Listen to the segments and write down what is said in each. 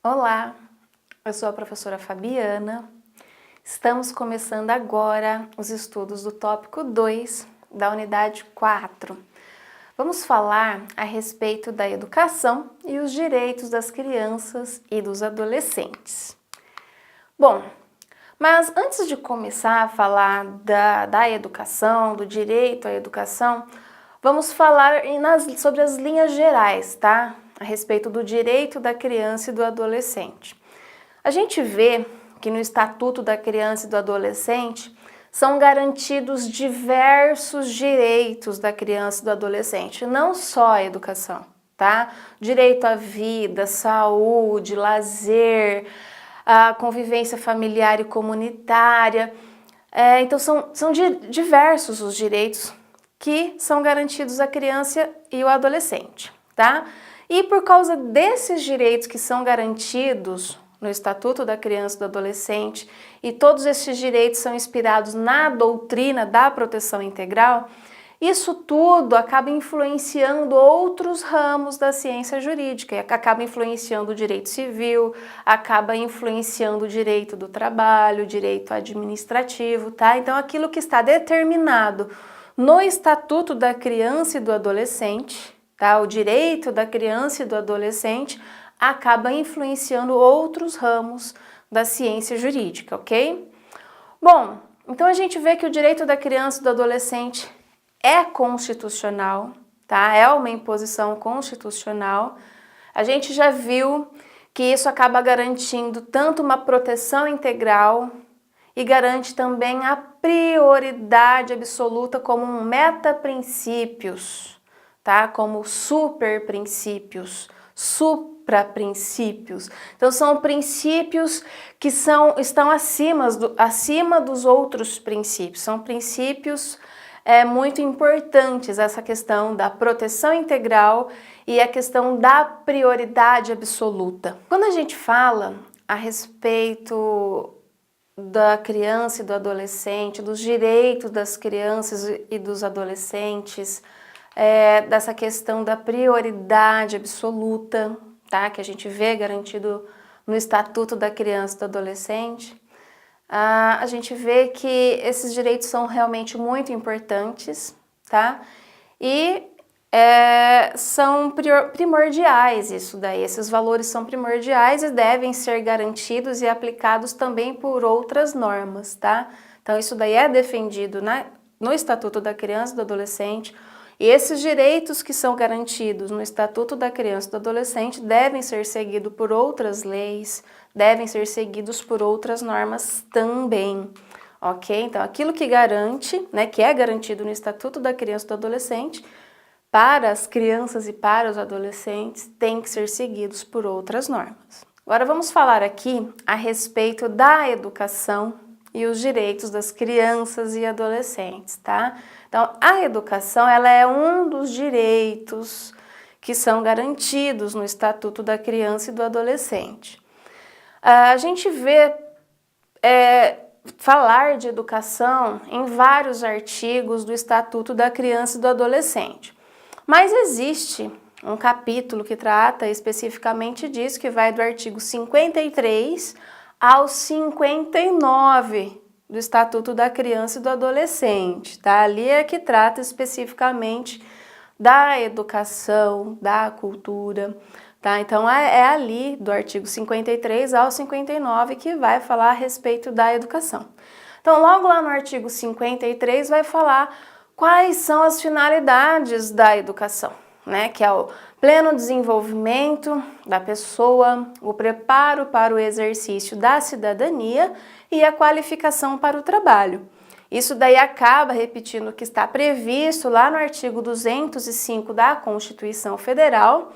Olá, eu sou a professora Fabiana. Estamos começando agora os estudos do tópico 2 da unidade 4. Vamos falar a respeito da educação e os direitos das crianças e dos adolescentes. Bom, mas antes de começar a falar da educação, do direito à educação, vamos falar sobre as linhas gerais, tá? A respeito do direito da criança e do adolescente. A gente vê que no Estatuto da Criança e do Adolescente são garantidos diversos direitos da criança e do adolescente, não só a educação, tá? Direito à vida, saúde, lazer, a convivência familiar e comunitária. Então são diversos os direitos que são garantidos à criança e ao adolescente, tá? E por causa desses direitos que são garantidos no Estatuto da Criança e do Adolescente, e todos esses direitos são inspirados na doutrina da proteção integral, isso tudo acaba influenciando outros ramos da ciência jurídica, acaba influenciando o direito civil, acaba influenciando o direito do trabalho, o direito administrativo, tá? Então aquilo que está determinado no Estatuto da Criança e do Adolescente, tá? O direito da criança e do adolescente acaba influenciando outros ramos da ciência jurídica, ok? Bom, então a gente vê que o direito da criança e do adolescente é constitucional, tá? É uma imposição constitucional. A gente já viu que isso acaba garantindo tanto uma proteção integral e garante também a prioridade absoluta como um metaprincípios, tá? Como superprincípios, supraprincípios. Então são princípios que estão acima dos outros princípios. São princípios muito importantes, essa questão da proteção integral e a questão da prioridade absoluta. Quando a gente fala a respeito da criança e do adolescente, dos direitos das crianças e dos adolescentes, dessa questão da prioridade absoluta, tá? Que a gente vê garantido no Estatuto da Criança e do Adolescente, a gente vê que esses direitos são realmente muito importantes, tá? E são primordiais isso daí, esses valores são primordiais e devem ser garantidos e aplicados também por outras normas, tá? Então isso daí é defendido no Estatuto da Criança e do Adolescente, e esses direitos que são garantidos no Estatuto da Criança e do Adolescente devem ser seguidos por outras leis, devem ser seguidos por outras normas também, ok? Então aquilo que garante, né, que é garantido no Estatuto da Criança e do Adolescente, para as crianças e para os adolescentes, tem que ser seguidos por outras normas. Agora vamos falar aqui a respeito da educação e os direitos das crianças e adolescentes, tá? Então, a educação, ela é um dos direitos que são garantidos no Estatuto da Criança e do Adolescente. A gente vê falar de educação em vários artigos do Estatuto da Criança e do Adolescente. Mas existe um capítulo que trata especificamente disso, que vai do artigo 53 ao 59 do Estatuto da Criança e do Adolescente, tá? Ali é que trata especificamente da educação, da cultura, tá? Então é ali do artigo 53 ao 59 que vai falar a respeito da educação. Então logo lá no artigo 53 vai falar quais são as finalidades da educação, né? Que é o pleno desenvolvimento da pessoa, o preparo para o exercício da cidadania e a qualificação para o trabalho. Isso daí acaba repetindo o que está previsto lá no artigo 205 da Constituição Federal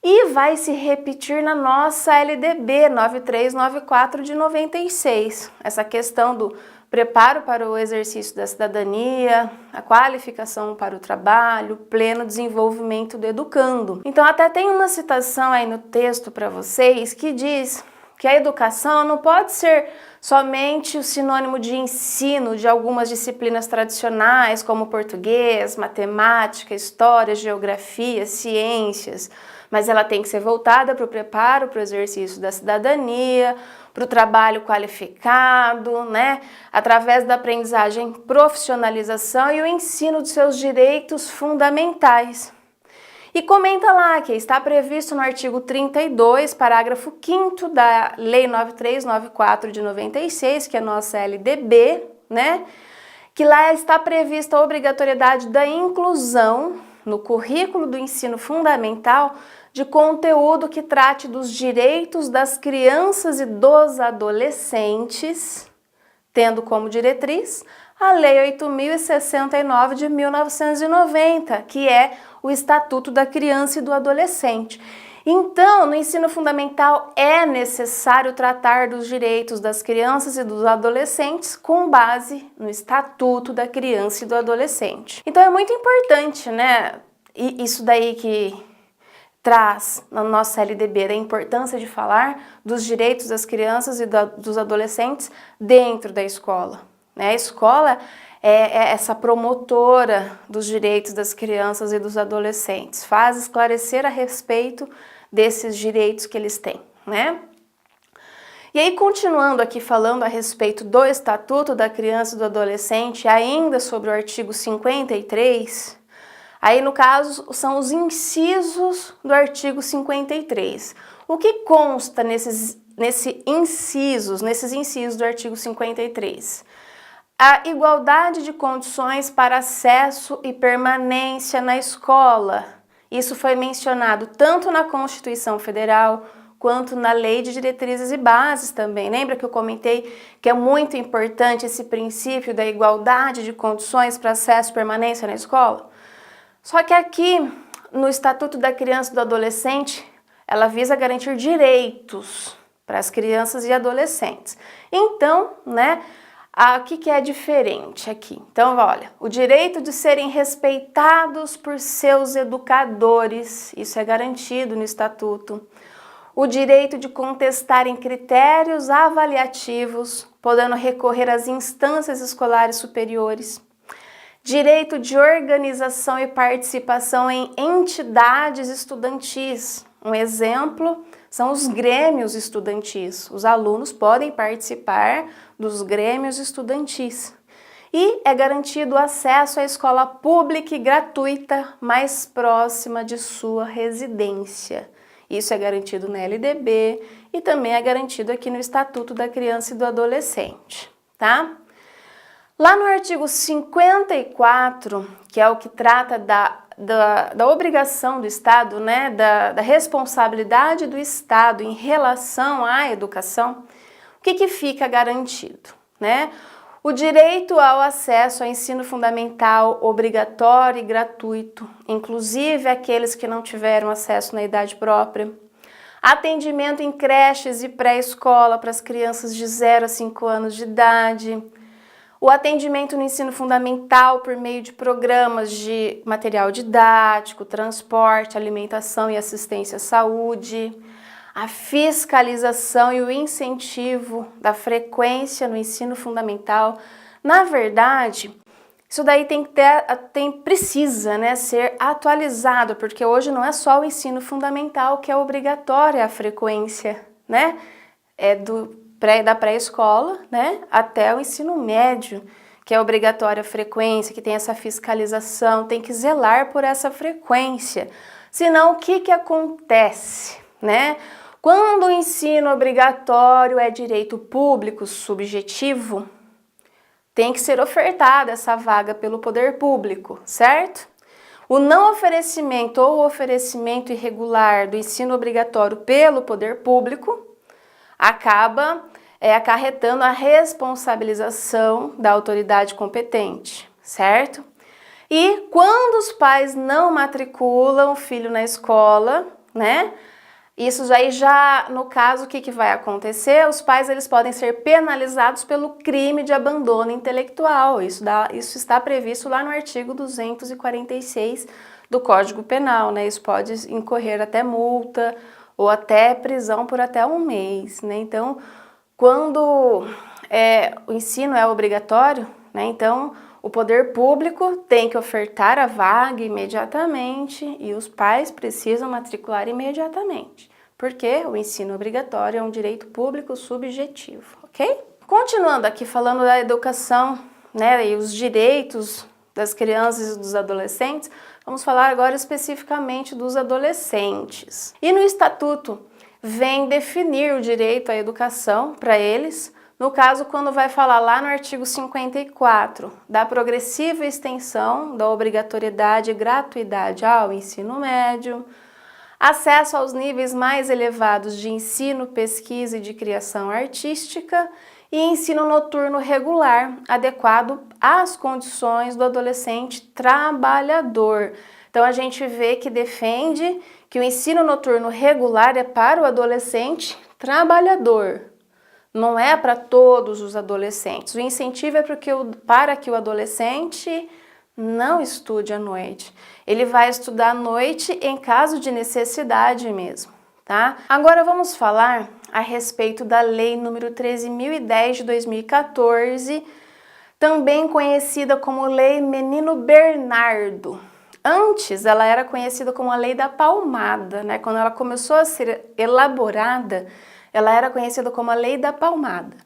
e vai se repetir na nossa LDB 9394 de 96, essa questão do preparo para o exercício da cidadania, a qualificação para o trabalho, pleno desenvolvimento do educando. Então até tem uma citação aí no texto para vocês que diz que a educação não pode ser somente o sinônimo de ensino de algumas disciplinas tradicionais como português, matemática, história, geografia, ciências, mas ela tem que ser voltada para o preparo, para o exercício da cidadania, para o trabalho qualificado, né? Através da aprendizagem, profissionalização e o ensino de seus direitos fundamentais. E comenta lá que está previsto no artigo 32, parágrafo 5º da Lei 9394 de 96, que é a nossa LDB, né? Que lá está prevista a obrigatoriedade da inclusão no currículo do ensino fundamental de conteúdo que trate dos direitos das crianças e dos adolescentes, tendo como diretriz a Lei 8.069 de 1990, que é o Estatuto da Criança e do Adolescente. Então, no ensino fundamental é necessário tratar dos direitos das crianças e dos adolescentes com base no Estatuto da Criança e do Adolescente. Então é muito importante, né? E isso daí que traz na nossa LDB a importância de falar dos direitos das crianças e dos adolescentes dentro da escola. A escola é essa promotora dos direitos das crianças e dos adolescentes, faz esclarecer a respeito desses direitos que eles têm, né? E aí, continuando aqui falando a respeito do Estatuto da Criança e do Adolescente, ainda sobre o artigo 53, aí no caso são os incisos do artigo 53. O que consta nesses incisos do artigo 53? A igualdade de condições para acesso e permanência na escola. Isso foi mencionado tanto na Constituição Federal quanto na Lei de Diretrizes e Bases também. Lembra que eu comentei que é muito importante esse princípio da igualdade de condições para acesso e permanência na escola? Só que aqui, no Estatuto da Criança e do Adolescente, ela visa garantir direitos para as crianças e adolescentes. Então, né? O que é diferente aqui? Então, olha, o direito de serem respeitados por seus educadores, isso é garantido no Estatuto. O direito de contestarem critérios avaliativos, podendo recorrer às instâncias escolares superiores. Direito de organização e participação em entidades estudantis. Um exemplo são os grêmios estudantis. Os alunos podem participar dos grêmios estudantis. E é garantido o acesso à escola pública e gratuita mais próxima de sua residência. Isso é garantido na LDB e também é garantido aqui no Estatuto da Criança e do Adolescente, tá? Lá no artigo 54, que é o que trata da obrigação do Estado, né, da responsabilidade do Estado em relação à educação, o que fica garantido, né? O direito ao acesso ao ensino fundamental obrigatório e gratuito, inclusive aqueles que não tiveram acesso na idade própria. Atendimento em creches e pré-escola para as crianças de 0 a 5 anos de idade. O atendimento no ensino fundamental por meio de programas de material didático, transporte, alimentação e assistência à saúde. A fiscalização e o incentivo da frequência no ensino fundamental. Na verdade, isso daí precisa, né, ser atualizado, porque hoje não é só o ensino fundamental que é obrigatória a frequência, né? Da pré-escola, né, até o ensino médio, que é obrigatória a frequência, que tem essa fiscalização, tem que zelar por essa frequência. Senão, o que acontece, né? Quando o ensino obrigatório é direito público subjetivo, tem que ser ofertada essa vaga pelo poder público, certo? O não oferecimento ou oferecimento irregular do ensino obrigatório pelo poder público acaba acarretando a responsabilização da autoridade competente, certo? E quando os pais não matriculam o filho na escola, né? Isso aí já, no caso, o que vai acontecer? Os pais eles podem ser penalizados pelo crime de abandono intelectual. Isso está previsto lá no artigo 246 do Código Penal, né? Isso pode incorrer até multa ou até prisão por até 1 mês, né? Então, quando o ensino é obrigatório, né? Então, O poder público tem que ofertar a vaga imediatamente e os pais precisam matricular imediatamente, porque o ensino obrigatório é um direito público subjetivo, ok? Continuando aqui falando da educação, né, e os direitos das crianças e dos adolescentes, vamos falar agora especificamente dos adolescentes. E no Estatuto vem definir o direito à educação para eles, no caso, quando vai falar lá no artigo 54, da progressiva extensão da obrigatoriedade e gratuidade ao ensino médio, acesso aos níveis mais elevados de ensino, pesquisa e de criação artística e ensino noturno regular, adequado às condições do adolescente trabalhador. Então, a gente vê que defende que o ensino noturno regular é para o adolescente trabalhador. Não é para todos os adolescentes. O incentivo é para que o adolescente não estude à noite. Ele vai estudar à noite em caso de necessidade mesmo, tá? Agora vamos falar a respeito da Lei número 13.010 de 2014, também conhecida como Lei Menino Bernardo. Antes, ela era conhecida como a Lei da Palmada, né? Quando ela começou a ser elaborada, ela era conhecida como a Lei da Palmada.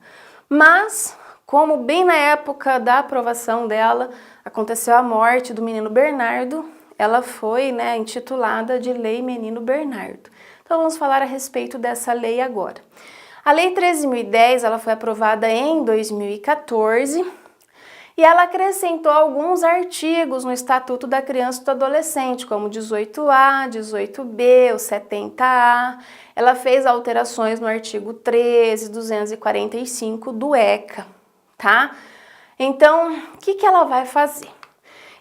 Mas, como bem na época da aprovação dela, aconteceu a morte do menino Bernardo, ela foi, né, intitulada de Lei Menino Bernardo. Então, vamos falar a respeito dessa lei agora. A Lei 13.010, ela foi aprovada em 2014 e ela acrescentou alguns artigos no Estatuto da Criança e do Adolescente, como 18A, 18B, o 70A. Ela fez alterações no artigo 13, 245 do ECA, tá? Então, o que ela vai fazer?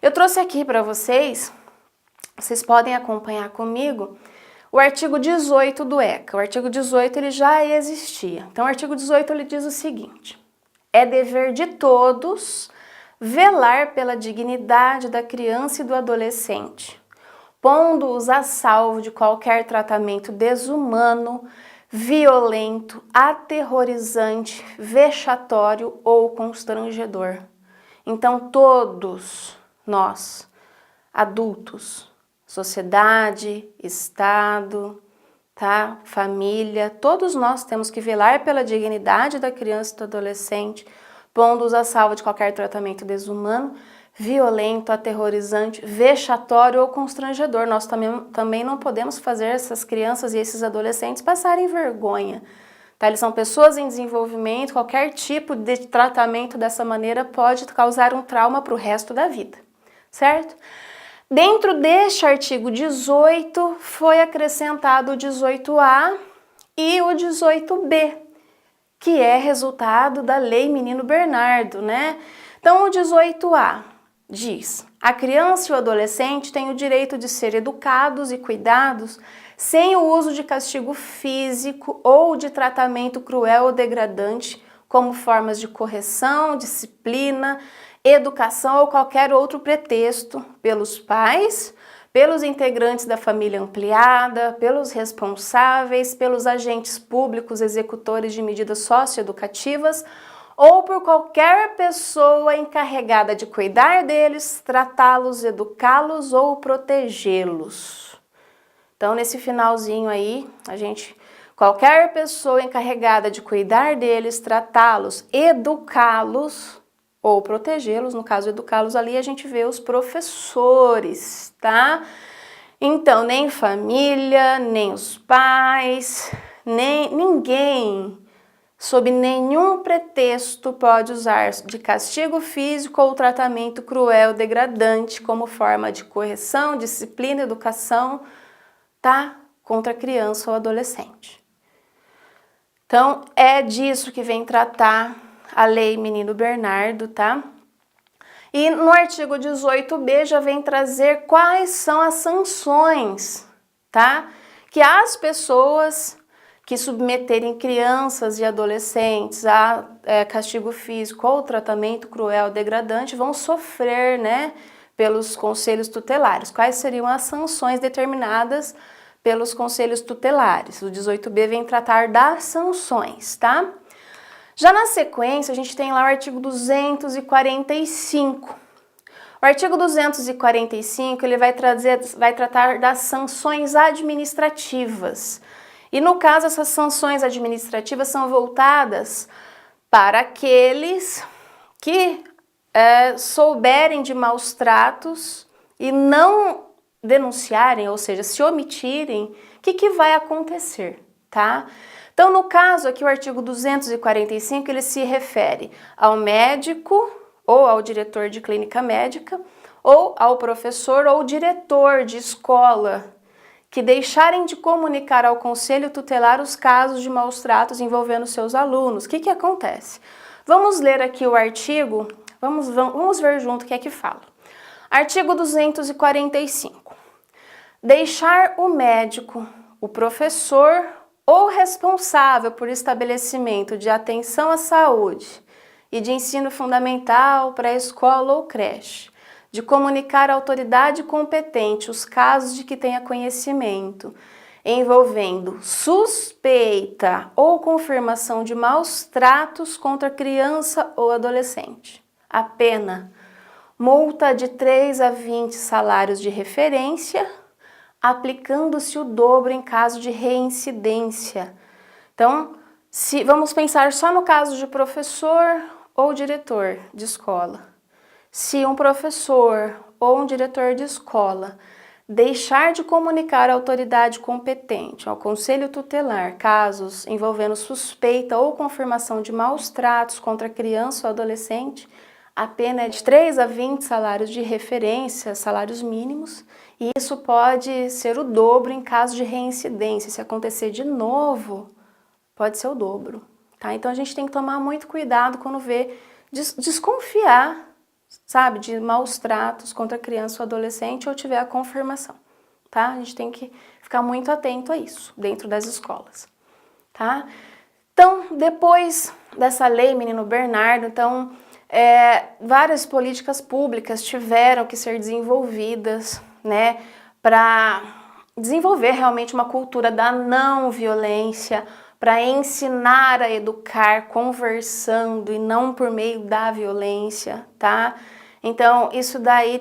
Eu trouxe aqui para vocês podem acompanhar comigo, o artigo 18 do ECA. O artigo 18 ele já existia. Então, o artigo 18 ele diz o seguinte: é dever de todos velar pela dignidade da criança e do adolescente, pondo-os a salvo de qualquer tratamento desumano, violento, aterrorizante, vexatório ou constrangedor. Então, todos nós, adultos, sociedade, Estado, tá? Família, todos nós temos que velar pela dignidade da criança e do adolescente, pondo-os a salvo de qualquer tratamento desumano, violento, aterrorizante, vexatório ou constrangedor. Nós também não podemos fazer essas crianças e esses adolescentes passarem vergonha, tá? Eles são pessoas em desenvolvimento, qualquer tipo de tratamento dessa maneira pode causar um trauma para o resto da vida, certo? Dentro deste artigo 18 foi acrescentado o 18A e o 18B, que é resultado da Lei Menino Bernardo, né? Então, o 18A diz: a criança e o adolescente têm o direito de ser educados e cuidados sem o uso de castigo físico ou de tratamento cruel ou degradante, como formas de correção, disciplina, educação ou qualquer outro pretexto pelos pais, pelos integrantes da família ampliada, pelos responsáveis, pelos agentes públicos executores de medidas socioeducativas ou por qualquer pessoa encarregada de cuidar deles, tratá-los, educá-los ou protegê-los. Então, nesse finalzinho aí, qualquer pessoa encarregada de cuidar deles, tratá-los, educá-los ou protegê-los, no caso educá-los ali, a gente vê os professores, tá? Então, nem família, nem os pais, nem ninguém, sob nenhum pretexto, pode usar de castigo físico ou tratamento cruel, degradante, como forma de correção, disciplina, educação, tá? Contra a criança ou adolescente. Então, é disso que vem tratar a Lei Menino Bernardo, tá? E no artigo 18B já vem trazer quais são as sanções, tá? Que as pessoas que submeterem crianças e adolescentes a castigo físico ou tratamento cruel, degradante, vão sofrer, né, pelos conselhos tutelares. Quais seriam as sanções determinadas pelos conselhos tutelares? O 18B vem tratar das sanções, tá? Já na sequência, a gente tem lá o artigo 245, O artigo 245, ele vai tratar das sanções administrativas. E no caso, essas sanções administrativas são voltadas para aqueles que souberem de maus tratos e não denunciarem, ou seja, se omitirem, o que vai acontecer, tá? Então, no caso aqui, o artigo 245, ele se refere ao médico ou ao diretor de clínica médica, ou ao professor ou diretor de escola, que deixarem de comunicar ao conselho tutelar os casos de maus tratos envolvendo seus alunos. O que acontece? Vamos ler aqui o artigo, vamos ver junto o que é que fala. Artigo 245. Deixar o médico, o professor ou responsável por estabelecimento de atenção à saúde e de ensino fundamental, pré-escola ou creche, de comunicar à autoridade competente os casos de que tenha conhecimento, envolvendo suspeita ou confirmação de maus tratos contra criança ou adolescente. A pena: multa de 3 a 20 salários de referência, aplicando-se o dobro em caso de reincidência. Então, vamos pensar só no caso de professor ou diretor de escola. Se um professor ou um diretor de escola deixar de comunicar à autoridade competente, ao conselho tutelar, casos envolvendo suspeita ou confirmação de maus tratos contra criança ou adolescente, a pena é de 3 a 20 salários de referência, salários mínimos, e isso pode ser o dobro em caso de reincidência. Se acontecer de novo, pode ser o dobro, tá? Então a gente tem que tomar muito cuidado quando vê, desconfiar, sabe, de maus tratos contra criança ou adolescente ou tiver a confirmação, tá? A gente tem que ficar muito atento a isso dentro das escolas, tá? Então, depois dessa lei Menino Bernardo, então, várias políticas públicas tiveram que ser desenvolvidas, né, para desenvolver realmente uma cultura da não violência, para ensinar a educar conversando e não por meio da violência, tá? Então, isso daí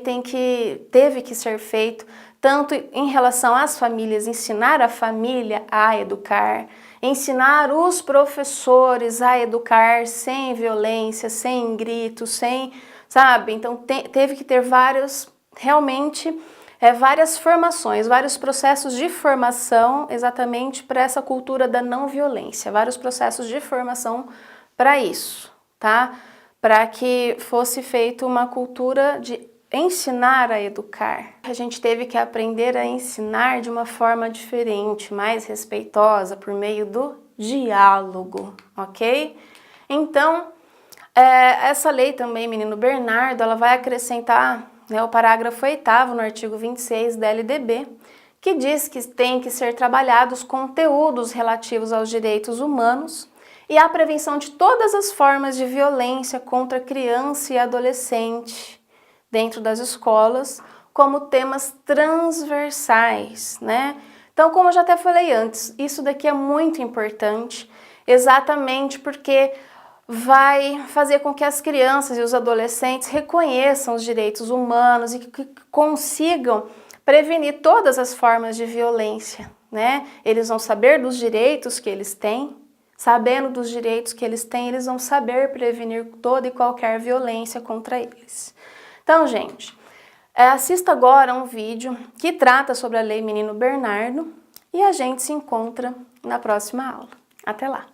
teve que ser feito, tanto em relação às famílias, ensinar a família a educar, ensinar os professores a educar sem violência, sem gritos, sem, sabe? Então, teve que ter várias formações, vários processos de formação exatamente para essa cultura da não violência, vários processos de formação para isso, tá? Para que fosse feita uma cultura de ensinar a educar. A gente teve que aprender a ensinar de uma forma diferente, mais respeitosa, por meio do diálogo, ok? Então, essa lei também, Menino Bernardo, ela vai acrescentar, né, o parágrafo 8º no artigo 26 da LDB, que diz que tem que ser trabalhados conteúdos relativos aos direitos humanos e à prevenção de todas as formas de violência contra criança e adolescente dentro das escolas, como temas transversais, né? Então, como eu já até falei antes, isso daqui é muito importante, exatamente porque vai fazer com que as crianças e os adolescentes reconheçam os direitos humanos e que consigam prevenir todas as formas de violência, né? Eles vão saber dos direitos que eles têm, sabendo dos direitos que eles têm, eles vão saber prevenir toda e qualquer violência contra eles. Então, gente, assista agora um vídeo que trata sobre a Lei Menino Bernardo e a gente se encontra na próxima aula. Até lá!